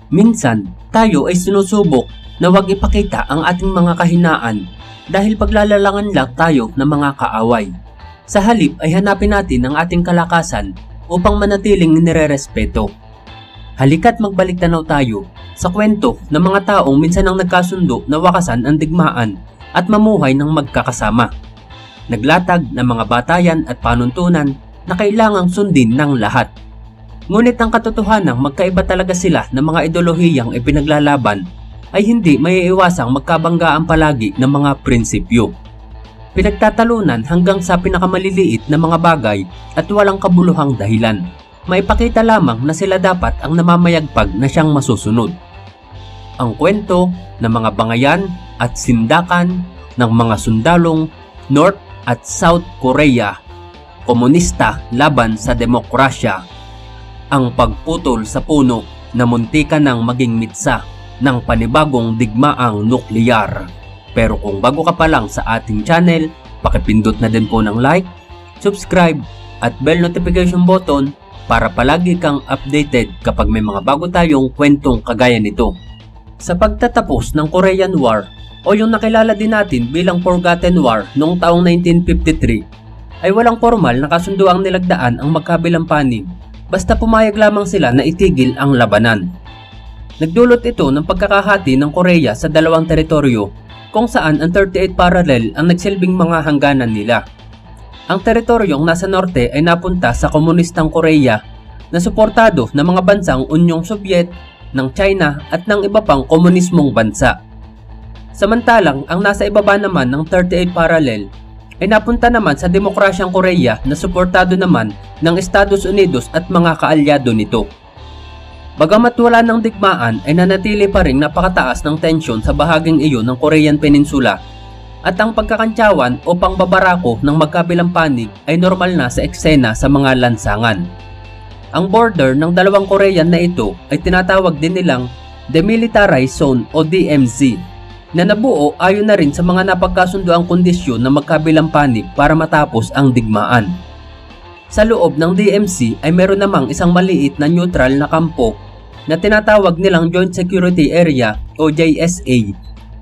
Minsan, tayo ay sinusubok na huwag ipakita ang ating mga kahinaan dahil paglalalangan lang tayo ng mga kaaway. Sa halip ay hanapin natin ang ating kalakasan upang manatiling nirerespeto. Halika't magbalik tanaw tayo sa kwento ng mga taong minsan ang nagkasundo na wakasan ang digmaan at mamuhay ng magkakasama. Naglatag ng mga batayan at panuntunan na kailangang sundin ng lahat. Ngunit ang katotohanang magkaiba talaga sila ng mga ideolohiyang ipinaglalaban ay hindi maiiwasang magkabanggaan palagi ng mga prinsipyo. Pinagtatalunan hanggang sa pinakamaliliit na mga bagay at walang kabuluhang dahilan. Maipakita lamang na sila dapat ang namamayagpag na siyang masusunod. Ang kwento ng mga bangayan at sindakan ng mga sundalong North at South Korea, komunista laban sa demokrasya. Ang pagputol sa puno na muntikan ng maging mitsa ng panibagong digmaang nuklear. Pero kung bago ka pa lang sa ating channel, pakipindot na din po ng like, subscribe at bell notification button para palagi kang updated kapag may mga bago tayong kwentong kagaya nito. Sa pagtatapos ng Korean War o yung nakilala din natin bilang Forgotten War noong taong 1953 ay walang formal na kasunduang nilagdaan ang magkabilang panig. Basta pumayag lamang sila na itigil ang labanan. Nagdulot ito ng pagkakahati ng Korea sa dalawang teritoryo kung saan ang 38 parallel ang nagsilbing mga hangganan nila. Ang teritoryong nasa norte ay napunta sa komunistang Korea na suportado ng mga bansang Unyong Sobyet, ng China at ng iba pang komunismong bansa. Samantalang ang nasa ibaba naman ng 38 parallel ay napunta naman sa demokrasyang Korea na suportado naman ng Estados Unidos at mga kaalyado nito. Bagamat wala ng digmaan ay nanatili pa ring napakataas ng tensyon sa bahaging iyon ng Korean Peninsula at ang pagkakantsawan o pangbabarako ng magkabilang panig ay normal na sa eksena sa mga lansangan. Ang border ng dalawang Korean na ito ay tinatawag din nilang Demilitarized Zone o DMZ na nabuo ayon na rin sa mga napagkasundoang kondisyon ng magkabilang panig para matapos ang digmaan. Sa loob ng DMZ ay meron namang isang maliit na neutral na kampo na tinatawag nilang Joint Security Area o JSA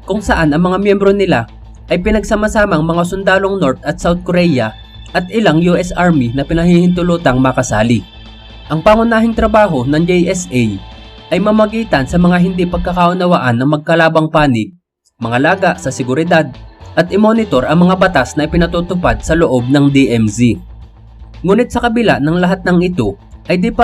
kung saan ang mga miyembro nila ay pinagsama-samang mga sundalong North at South Korea at ilang US Army na pinahihintulutang makasali. Ang pangunahing trabaho ng JSA ay mamagitan sa mga hindi pagkakaunawaan ng magkalabang panig, mga laga sa seguridad at i-monitor ang mga batas na ipinatutupad sa loob ng DMZ. Ngunit sa kabila ng lahat ng ito ay di pa rin